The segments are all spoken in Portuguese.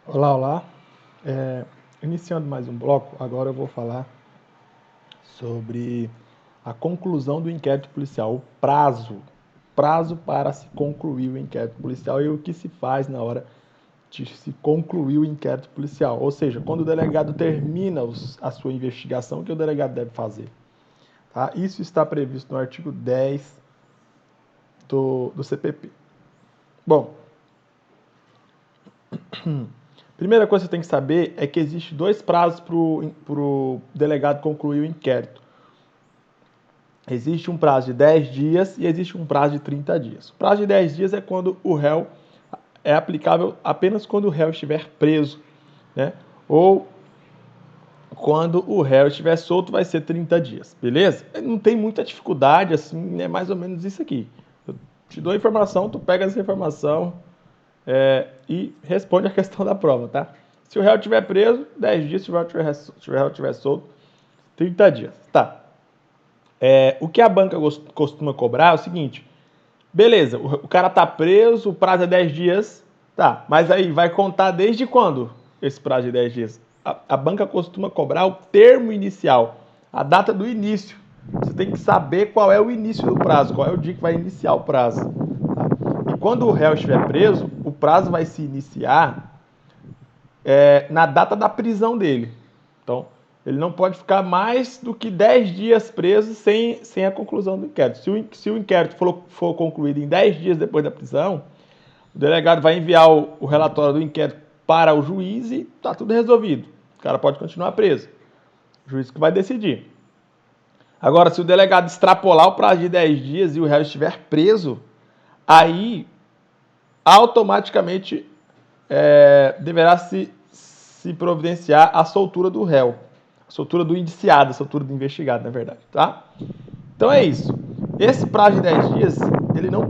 Olá, olá. Iniciando mais um bloco, agora eu vou falar sobre a conclusão do inquérito policial, o prazo para se concluir o inquérito policial e o que se faz na hora de se concluir o inquérito policial. Ou seja, quando o delegado termina a sua investigação, o que o delegado deve fazer? Tá? Isso está previsto no artigo 10 do CPP. Bom, primeira coisa que você tem que saber é que existe dois prazos para o delegado concluir o inquérito. Existe um prazo de 10 dias e existe um prazo de 30 dias. O prazo de 10 dias é quando o réu é aplicável apenas quando o réu estiver preso, né? Ou quando o réu estiver solto vai ser 30 dias, beleza? Não tem muita dificuldade, assim, é mais ou menos isso aqui. Eu te dou a informação, tu pega essa informação e responde a questão da prova, tá? Se o réu estiver preso, 10 dias, se o réu estiver solto, 30 dias. Tá. O que a banca costuma cobrar é o seguinte: beleza, o cara tá preso, o prazo é 10 dias, tá, mas aí vai contar desde quando esse prazo de 10 dias? A banca costuma cobrar o termo inicial, a data do início. Você tem que saber qual é o início do prazo, qual é o dia que vai iniciar o prazo. Tá? E quando o réu estiver preso, o prazo vai se iniciar na data da prisão dele. Então, ele não pode ficar mais do que 10 dias preso sem a conclusão do inquérito. Se o inquérito for concluído em 10 dias depois da prisão, o delegado vai enviar o relatório do inquérito para o juiz e está tudo resolvido. O cara pode continuar preso. O juiz que vai decidir. Agora, se o delegado extrapolar o prazo de 10 dias e o réu estiver preso, aí automaticamente deverá se providenciar a soltura do réu. A soltura do indiciado, a soltura do investigado, na verdade, tá? Então é isso. Esse prazo de 10 dias, ele não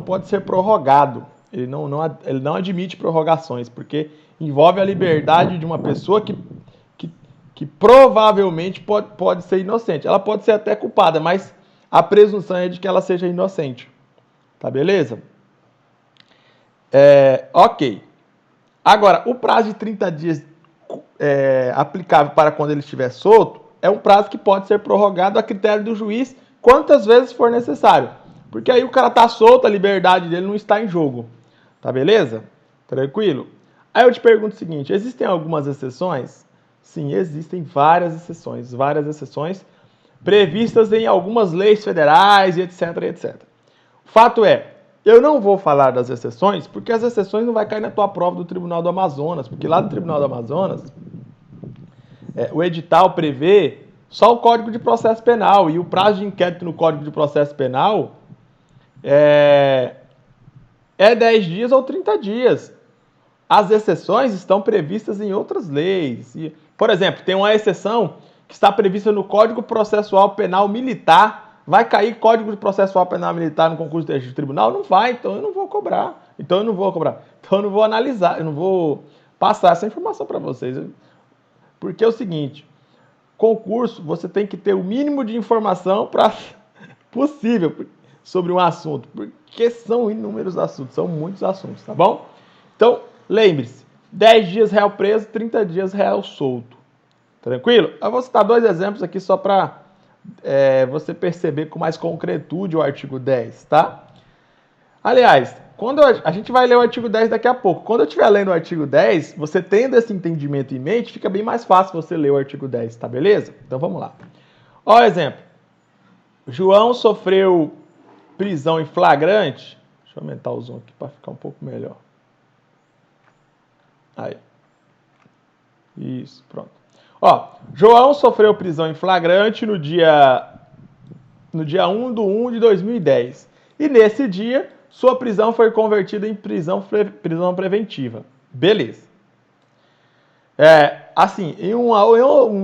pode ser prorrogado. Ele não admite prorrogações, porque envolve a liberdade de uma pessoa que provavelmente pode ser inocente. Ela pode ser até culpada, mas a presunção é de que ela seja inocente. Tá beleza? Ok. Agora, o prazo de 30 dias aplicável para quando ele estiver solto é um prazo que pode ser prorrogado a critério do juiz quantas vezes for necessário. Porque aí o cara tá solto, a liberdade dele não está em jogo. Tá beleza? Tranquilo? Aí eu te pergunto o seguinte: existem algumas exceções? Sim, existem várias exceções previstas em algumas leis federais e etc, etc. O fato é, eu não vou falar das exceções, porque as exceções não vai cair na tua prova do Tribunal do Amazonas, porque lá no Tribunal do Amazonas, o edital prevê só o Código de Processo Penal, e o prazo de inquérito no Código de Processo Penal é 10 dias ou 30 dias. As exceções estão previstas em outras leis. Por exemplo, tem uma exceção que está prevista no Código Processual Penal Militar. Vai cair Código de Processual Penal Militar no concurso de tribunal? Não vai, então eu não vou cobrar. Então eu não vou analisar, eu não vou passar essa informação para vocês. Porque é o seguinte: concurso, você tem que ter o mínimo de informação possível sobre um assunto, porque são inúmeros assuntos, são muitos assuntos, tá bom? Então, lembre-se, 10 dias réu preso, 30 dias réu solto. Tranquilo? Eu vou citar dois exemplos aqui só para você perceber com mais concretude o artigo 10, tá? Aliás, quando a gente vai ler o artigo 10 daqui a pouco. Quando eu estiver lendo o artigo 10, você tendo esse entendimento em mente, fica bem mais fácil você ler o artigo 10, tá beleza? Então vamos lá. Ó, exemplo. João sofreu prisão em flagrante. Deixa eu aumentar o zoom aqui para ficar um pouco melhor. Aí. Isso, pronto. Ó, João sofreu prisão em flagrante no dia 1 de 2010. E nesse dia, sua prisão foi convertida em prisão preventiva. Beleza. Assim, em um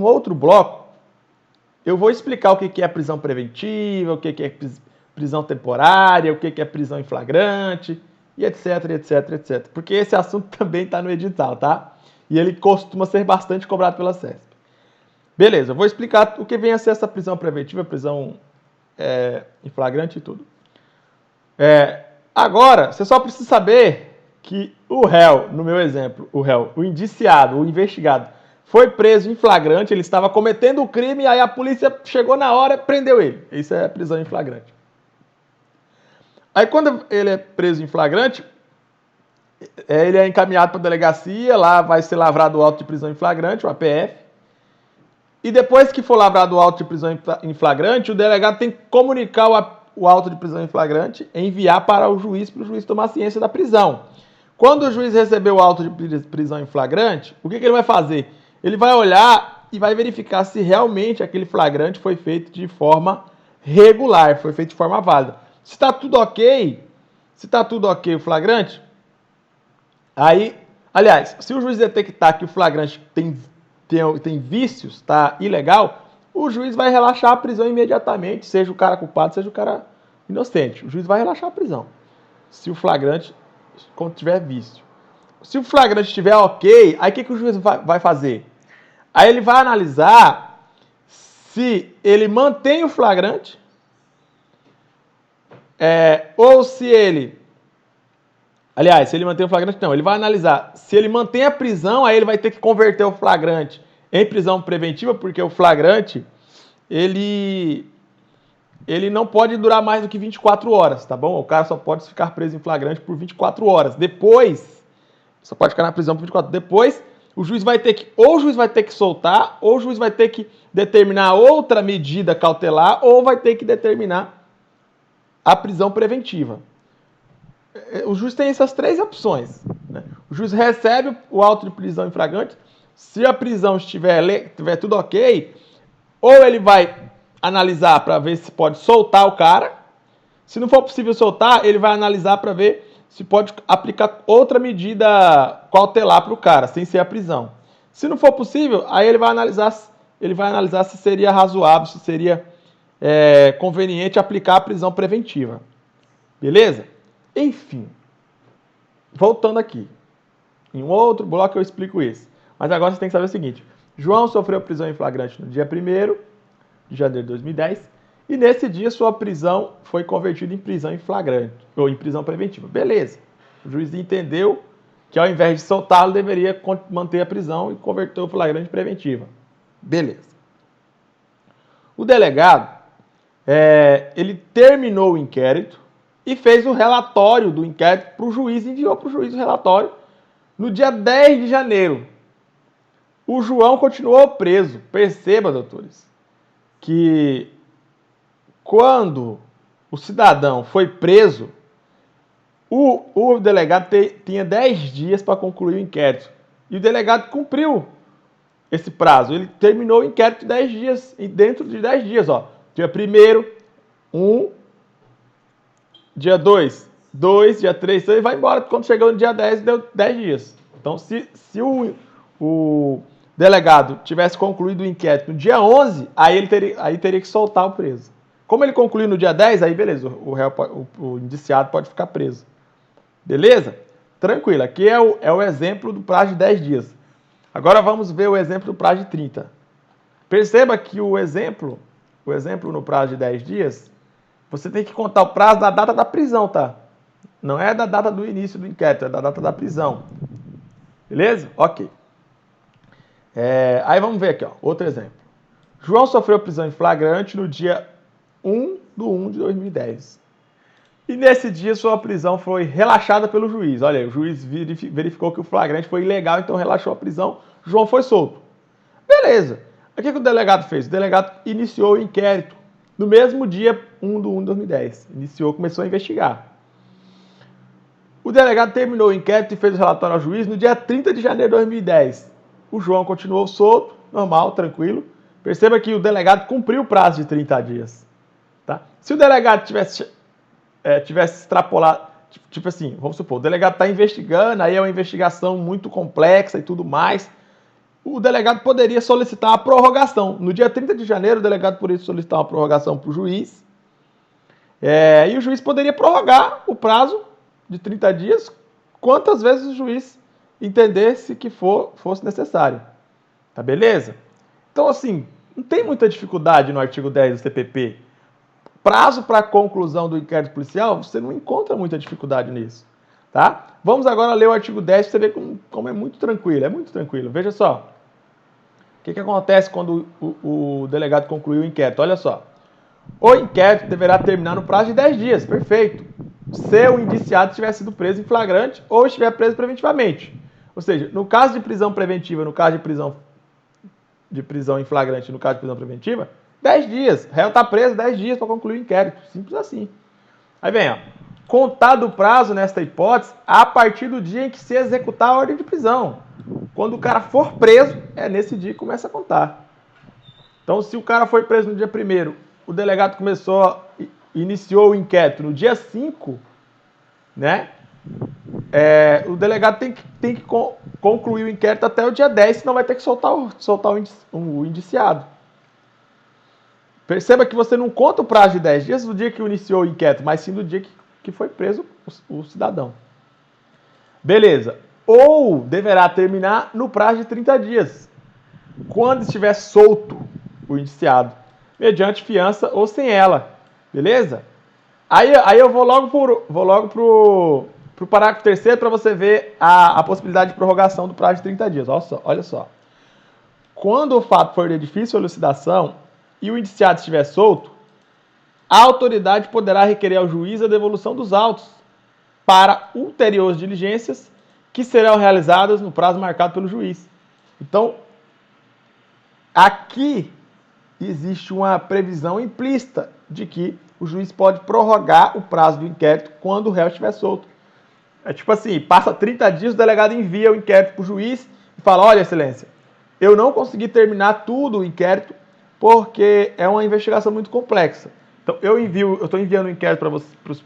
outro bloco, eu vou explicar o que é prisão preventiva, o que é prisão temporária, o que é prisão em flagrante, e etc, etc, etc. Porque esse assunto também está no edital, tá? E ele costuma ser bastante cobrado pela CESP. Beleza, eu vou explicar o que vem a ser essa prisão preventiva, prisão em flagrante e tudo. Agora, você só precisa saber que o réu, no meu exemplo, o indiciado, o investigado, foi preso em flagrante, ele estava cometendo o crime, aí a polícia chegou na hora e prendeu ele. Isso é prisão em flagrante. Aí quando ele é preso em flagrante, ele é encaminhado para a delegacia, lá vai ser lavrado o auto de prisão em flagrante, o APF. E depois que for lavrado o auto de prisão em flagrante, o delegado tem que comunicar o auto de prisão em flagrante e enviar para o juiz tomar ciência da prisão. Quando o juiz receber o auto de prisão em flagrante, o que ele vai fazer? Ele vai olhar e vai verificar se realmente aquele flagrante foi feito de forma regular, foi feito de forma válida. Se está tudo ok, o flagrante, aí, aliás, se o juiz detectar que o flagrante tem vícios, está ilegal, o juiz vai relaxar a prisão imediatamente, seja o cara culpado, seja o cara inocente. O juiz vai relaxar a prisão, se o flagrante tiver vício. Se o flagrante estiver ok, aí o que o juiz vai fazer? Aí ele vai analisar se ele mantém o flagrante, ou se ele... Aliás, se ele mantém o flagrante, não. Ele vai analisar se ele mantém a prisão, aí ele vai ter que converter o flagrante em prisão preventiva, porque o flagrante, ele não pode durar mais do que 24 horas, tá bom? O cara só pode ficar preso em flagrante por 24 horas. Depois, só pode ficar na prisão por 24 horas. Depois, o juiz vai ter que soltar, ou o juiz vai ter que determinar outra medida cautelar, ou vai ter que determinar a prisão preventiva. O juiz tem essas três opções, né? O juiz recebe o auto de prisão em flagrante, se a prisão estiver tudo ok, ou ele vai analisar para ver se pode soltar o cara. Se não for possível soltar, ele vai analisar para ver se pode aplicar outra medida cautelar para o cara, sem ser a prisão. Se não for possível, aí ele vai analisar se seria razoável, se seria conveniente aplicar a prisão preventiva. Beleza? Enfim, voltando aqui. Em um outro bloco eu explico isso. Mas agora você tem que saber o seguinte. João sofreu prisão em flagrante no dia 1º de janeiro de 2010. E nesse dia sua prisão foi convertida em prisão em flagrante, ou em prisão preventiva. Beleza. O juiz entendeu que ao invés de soltá-lo, deveria manter a prisão e converter o flagrante em preventiva. Beleza. O delegado, ele terminou o inquérito e fez o relatório do inquérito para o juiz, enviou para o juiz o relatório no dia 10 de janeiro. O João continuou preso. Perceba, doutores, que quando o cidadão foi preso, o delegado tinha 10 dias para concluir o inquérito. E o delegado cumpriu esse prazo. Ele terminou o inquérito em 10 dias, e dentro de 10 dias, ó. Dia 1º, 1, dia 2, 2, dia 3, então ele vai embora. Quando chegou no dia 10, deu 10 dias. Então, se o delegado tivesse concluído o inquérito no dia 11, aí ele teria que soltar o preso. Como ele concluiu no dia 10, aí beleza, o indiciado pode ficar preso. Beleza? Tranquilo, aqui é o exemplo do prazo de 10 dias. Agora vamos ver o exemplo do prazo de 30. Perceba que o exemplo no prazo de 10 dias, você tem que contar o prazo da data da prisão, tá? Não é da data do início do inquérito, é da data da prisão. Beleza? Ok. Aí vamos ver aqui, ó, outro exemplo. João sofreu prisão em flagrante no dia 1/1 de 2010. E nesse dia sua prisão foi relaxada pelo juiz. Olha aí, o juiz verificou que o flagrante foi ilegal, então relaxou a prisão. João foi solto. Beleza. O que o delegado fez? O delegado iniciou o inquérito no mesmo dia 1/1 de 2010. Começou a investigar. O delegado terminou o inquérito e fez o relatório ao juiz no dia 30 de janeiro de 2010. O João continuou solto, normal, tranquilo. Perceba que o delegado cumpriu o prazo de 30 dias. Tá? Se o delegado tivesse extrapolado, tipo assim, vamos supor, o delegado está investigando, aí é uma investigação muito complexa e tudo mais, o delegado poderia solicitar a prorrogação. No dia 30 de janeiro, o delegado poderia solicitar uma prorrogação para o juiz, e o juiz poderia prorrogar o prazo de 30 dias quantas vezes o juiz entendesse que fosse necessário. Tá beleza? Então, assim, não tem muita dificuldade no artigo 10 do CPP. Prazo para conclusão do inquérito policial, você não encontra muita dificuldade nisso. Tá? Vamos agora ler o artigo 10 para você ver como é muito tranquilo. É muito tranquilo. Veja só. O que acontece quando o delegado concluiu o inquérito? Olha só. O inquérito deverá terminar no prazo de 10 dias. Perfeito. Se o indiciado tiver sido preso em flagrante ou estiver preso preventivamente. Ou seja, no caso de prisão preventiva, no caso de prisão em flagrante, no caso de prisão preventiva, 10 dias. O réu está preso 10 dias para concluir o inquérito. Simples assim. Aí vem, ó. Contado o prazo nesta hipótese a partir do dia em que se executar a ordem de prisão. Quando o cara for preso, é nesse dia que começa a contar. Então, se o cara foi preso no dia 1º, o delegado iniciou o inquérito no dia 5, né? O delegado tem que concluir o inquérito até o dia 10, senão vai ter que soltar o indiciado. Perceba que você não conta o prazo de 10 dias do dia que iniciou o inquérito, mas sim do dia que foi preso o cidadão. Beleza. Ou deverá terminar no prazo de 30 dias, quando estiver solto o indiciado, mediante fiança ou sem ela. Beleza? Aí eu vou logo pro parágrafo 3º para você ver a possibilidade de prorrogação do prazo de 30 dias. Olha só. Quando o fato for de difícil elucidação e o indiciado estiver solto, a autoridade poderá requerer ao juiz a devolução dos autos para ulteriores diligências que serão realizadas no prazo marcado pelo juiz. Então, aqui existe uma previsão implícita de que o juiz pode prorrogar o prazo do inquérito quando o réu estiver solto. É tipo assim, passa 30 dias, o delegado envia o inquérito para o juiz e fala, olha, excelência, eu não consegui terminar tudo o inquérito porque é uma investigação muito complexa. Então, eu estou enviando o inquérito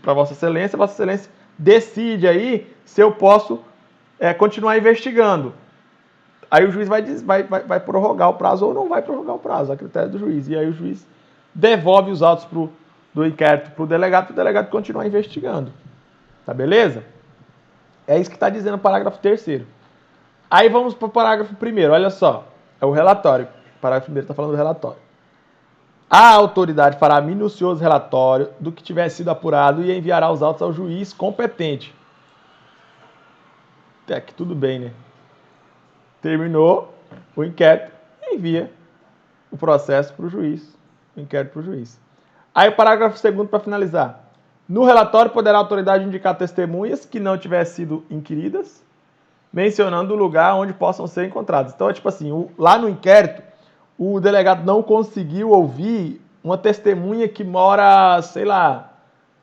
para Vossa Excelência decide aí se eu posso continuar investigando. Aí o juiz vai prorrogar o prazo ou não vai prorrogar o prazo, a critério do juiz. E aí o juiz devolve os autos do inquérito para o delegado continuar investigando. Tá beleza? É isso que está dizendo o parágrafo 3º. Aí vamos para o parágrafo 1º, olha só. É o relatório. O parágrafo 1º está falando do relatório. A autoridade fará minucioso relatório do que tiver sido apurado e enviará os autos ao juiz competente. Até que tudo bem, né? Terminou o inquérito, envia o processo para o juiz, o inquérito para o juiz. Aí o parágrafo 2º para finalizar. No relatório poderá a autoridade indicar testemunhas que não tivessem sido inquiridas, mencionando o lugar onde possam ser encontradas. Então, é tipo assim, lá no inquérito, o delegado não conseguiu ouvir uma testemunha que mora, sei lá,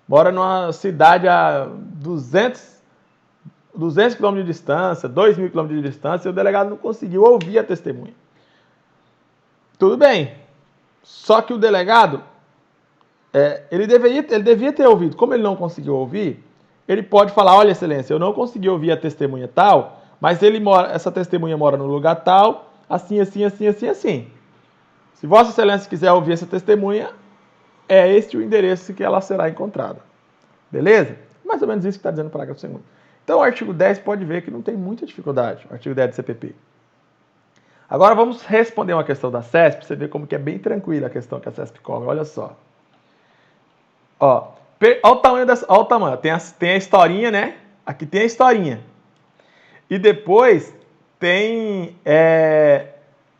mora numa cidade a 200 km de distância, 2.000 km de distância, e o delegado não conseguiu ouvir a testemunha. Tudo bem. Só que o delegado, ele devia ter ouvido. Como ele não conseguiu ouvir, ele pode falar, olha, excelência, eu não consegui ouvir a testemunha tal, mas essa testemunha mora no lugar tal, assim, assim, assim, assim, assim. Se Vossa Excelência quiser ouvir essa testemunha, é este o endereço que ela será encontrada. Beleza? Mais ou menos isso que está dizendo o parágrafo 2º. Então, o artigo 10 pode ver que não tem muita dificuldade, o artigo 10 do CPP. Agora, vamos responder uma questão da CESP, para você ver como que é bem tranquila a questão que a CESP cobra. Olha só. Olha o tamanho dessa. Olha o tamanho. Tem a historinha, né? Aqui tem a historinha. E depois tem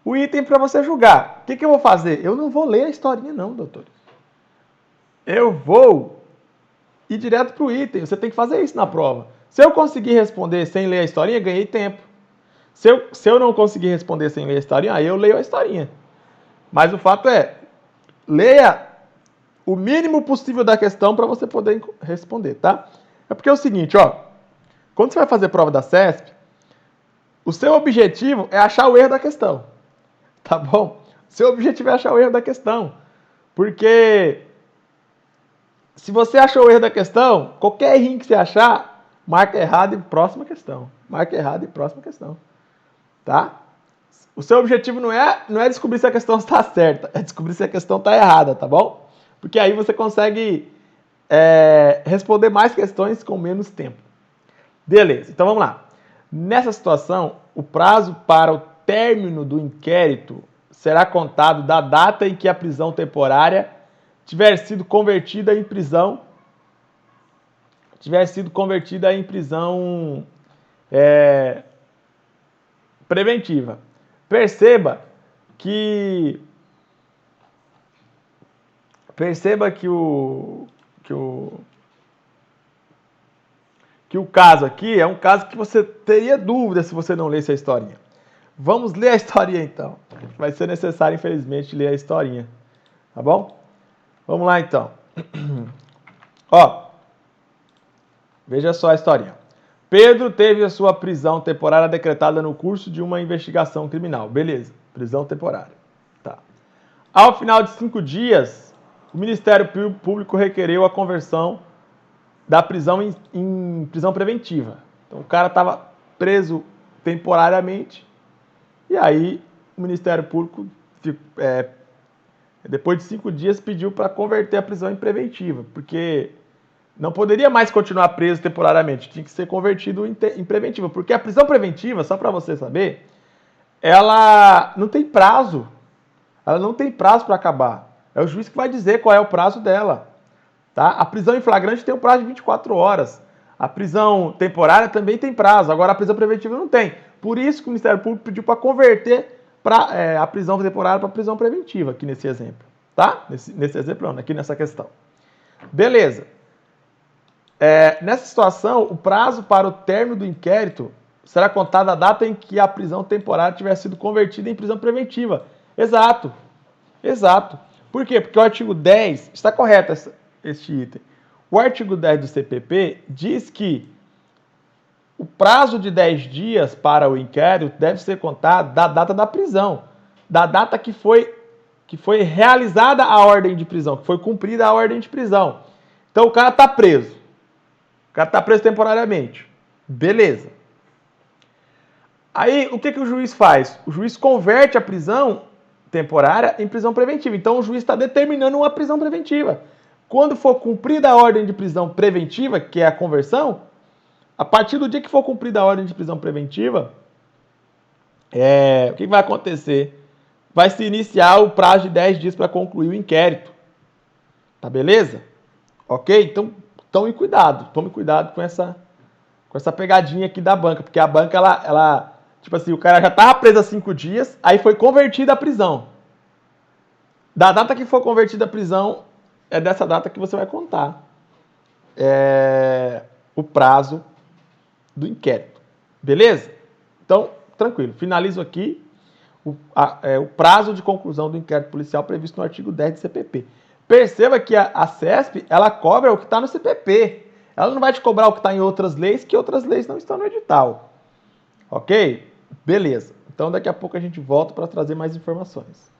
o item para você julgar. O que eu vou fazer? Eu não vou ler a historinha, não, doutor. Eu vou ir direto para o item. Você tem que fazer isso na prova. Se eu conseguir responder sem ler a historinha, ganhei tempo. Se eu não conseguir responder sem ler a historinha, aí eu leio a historinha. Mas o fato é, leia o mínimo possível da questão para você poder responder, tá? É porque é o seguinte, ó. Quando você vai fazer prova da CESP, o seu objetivo é achar o erro da questão. Tá bom? Seu objetivo é achar o erro da questão. Porque se você achou o erro da questão, qualquer errinho que você achar, marca errado e próxima questão. Marca errado e próxima questão. Tá? O seu objetivo não é descobrir se a questão está certa, é descobrir se a questão está errada, tá bom? Porque aí você consegue responder mais questões com menos tempo. Beleza, então vamos lá. Nessa situação, o prazo para o término do inquérito será contado da data em que a prisão temporária tiver sido convertida em prisão tivesse sido convertida em prisão preventiva. Perceba que o caso aqui é um caso que você teria dúvida se você não lesse a historinha. Vamos ler a historinha então. Vai ser necessário, infelizmente, ler a historinha. Tá bom? Vamos lá então. Ó, veja só a historinha. Pedro teve a sua prisão temporária decretada no curso de uma investigação criminal. Beleza, prisão temporária. Tá. Ao final de 5 dias, o Ministério Público requereu a conversão da prisão em prisão preventiva. Então o cara estava preso temporariamente e aí o Ministério Público, depois de 5 dias, pediu para converter a prisão em preventiva, porque não poderia mais continuar preso temporariamente, tinha que ser convertido em preventiva, porque a prisão preventiva, só para você saber, ela não tem prazo. Ela não tem prazo para acabar. É o juiz que vai dizer qual é o prazo dela. Tá? A prisão em flagrante tem um prazo de 24 horas. A prisão temporária também tem prazo. Agora a prisão preventiva não tem. Por isso que o Ministério Público pediu para converter a prisão temporária para prisão preventiva, aqui nesse exemplo. Tá? Nesse exemplo não, aqui nessa questão. Beleza. Nessa situação, o prazo para o término do inquérito será contado a data em que a prisão temporária tiver sido convertida em prisão preventiva. Exato. Exato. Por quê? Porque o artigo 10, está correto este item. O artigo 10 do CPP diz que o prazo de 10 dias para o inquérito deve ser contado da data da prisão, da data que foi realizada a ordem de prisão, que foi cumprida a ordem de prisão. Então o cara está preso. O cara está preso temporariamente. Beleza. Aí o que o juiz faz? O juiz converte a prisão temporária em prisão preventiva. Então o juiz está determinando uma prisão preventiva. Quando for cumprida a ordem de prisão preventiva, que é a conversão, a partir do dia que for cumprida a ordem de prisão preventiva, o que vai acontecer? Vai se iniciar o prazo de 10 dias para concluir o inquérito. Tá beleza? Ok? Então tome cuidado com essa pegadinha aqui da banca, porque a banca, ela tipo assim, o cara já estava preso há 5 dias, aí foi convertido à prisão. Da data que for convertida à prisão, é dessa data que você vai contar o prazo do inquérito. Beleza? Então, tranquilo. Finalizo aqui o prazo de conclusão do inquérito policial previsto no artigo 10 do CPP. Perceba que a CESP, ela cobra o que está no CPP. Ela não vai te cobrar o que está em outras leis, que outras leis não estão no edital. Ok? Beleza. Então, daqui a pouco a gente volta para trazer mais informações.